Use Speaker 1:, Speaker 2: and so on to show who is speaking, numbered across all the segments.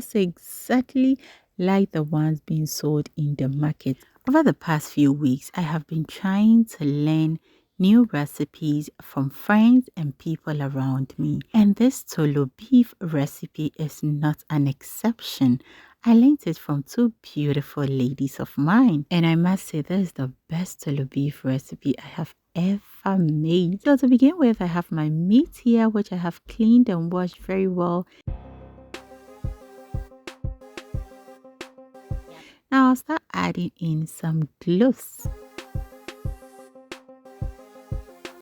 Speaker 1: smells exactly like the ones being sold in the market. Over the past few weeks, I have been trying to learn new recipes from friends and people around me. And this toolo beef recipe is not an exception. I learned it from two beautiful ladies of mine. And I must say, this is the best toolo beef recipe I have ever made. So to begin with, I have my meat here, which I have cleaned and washed very well. Now I'll start adding in some cloves.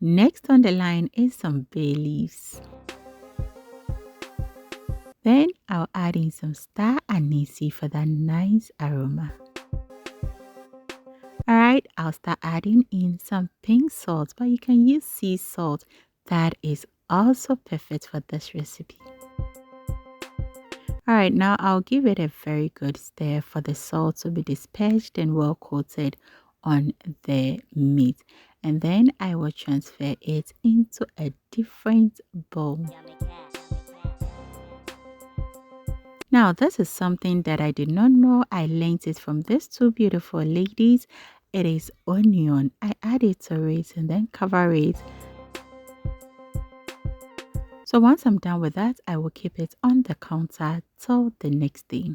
Speaker 1: Next on the line is some bay leaves. Then I'll add in some star anise for that nice aroma. Alright, I'll start adding in some pink salt, but you can use sea salt. That is also perfect for this recipe. Alright, now I'll give it a very good stir for the salt to be dispersed and well coated on the meat. And then I will transfer it into a different bowl. Now, this is something that I did not know. I learned it from these two beautiful ladies. It is onion. I add it to it and then cover it. So once I'm done with that, I will keep it on the counter till the next day.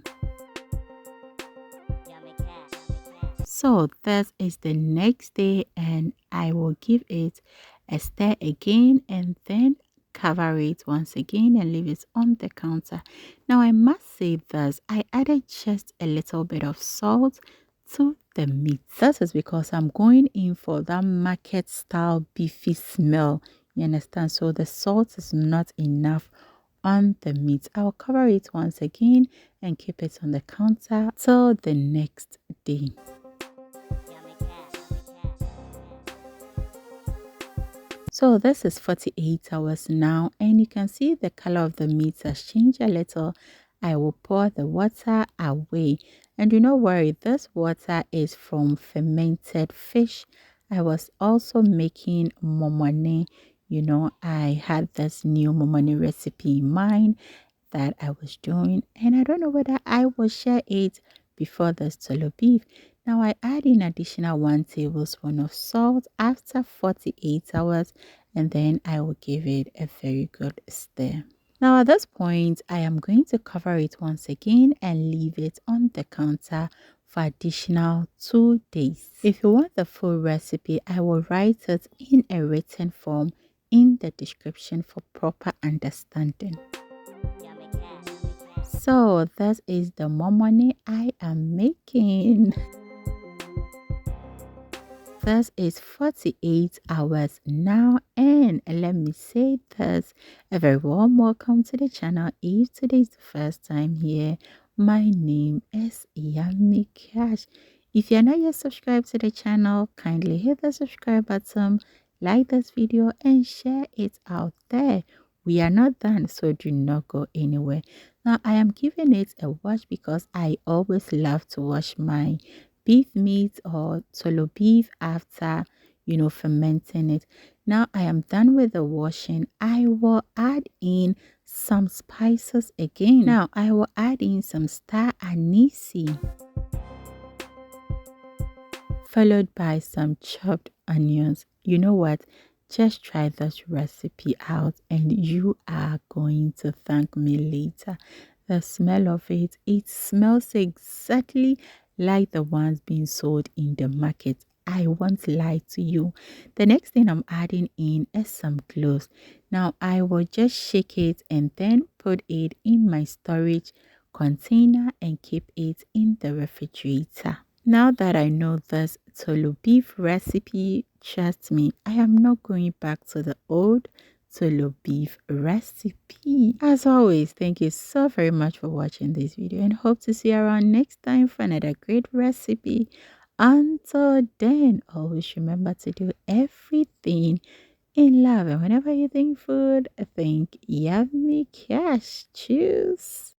Speaker 1: So this is the next day and I will give it a stir again and then cover it once again and leave it on the counter. Now I must say this, I added just a little bit of salt to the meat. That is because I'm going in for that market style beefy smell. You understand? So the salt is not enough on the meat. I'll cover it once again and keep it on the counter till the next day. So this is 48 hours now and you can see the color of the meat has changed a little. I will pour the water away and do not worry, this water is from fermented fish. I was also making momone. You know, I had this new momone recipe in mind that I was doing and I don't know whether I will share it before this toolo beef. Now I add in additional 1 tablespoon of salt after 48 hours and then I will give it a very good stir. Now at this point I am going to cover it once again and leave it on the counter for additional 2 days. If you want the full recipe, I will write it in a written form in the description for proper understanding. So this is the momone I am making. This is 48 hours now and let me say this, a very warm welcome to the channel. If today is the first time here, my name is Yummy Cash. If you're not yet subscribed to the channel, kindly hit the subscribe button, like this video and share it out there. We are not done, so do not go anywhere. Now I am giving it a wash because I always love to wash my beef meat or toolo beef after fermenting it. Now I am done with the washing. I will add in some spices again. Now I will add in some star anise followed by some chopped onions. You know what, just try this recipe out and you are going to thank me later. The smell of it, it smells exactly like the ones being sold in the market. I won't lie to you. The next thing I'm adding in is some cloves. Now I will just shake it and then put it in my storage container and keep it in the refrigerator. Now that I know this toolo beef recipe, trust me, I am not going back to the old toolo beef recipe. As always, thank you so very much for watching this video and hope to see you around next time for another great recipe. Until then, always remember to do everything in love, and whenever you think food, think Yummy Cash. Choose.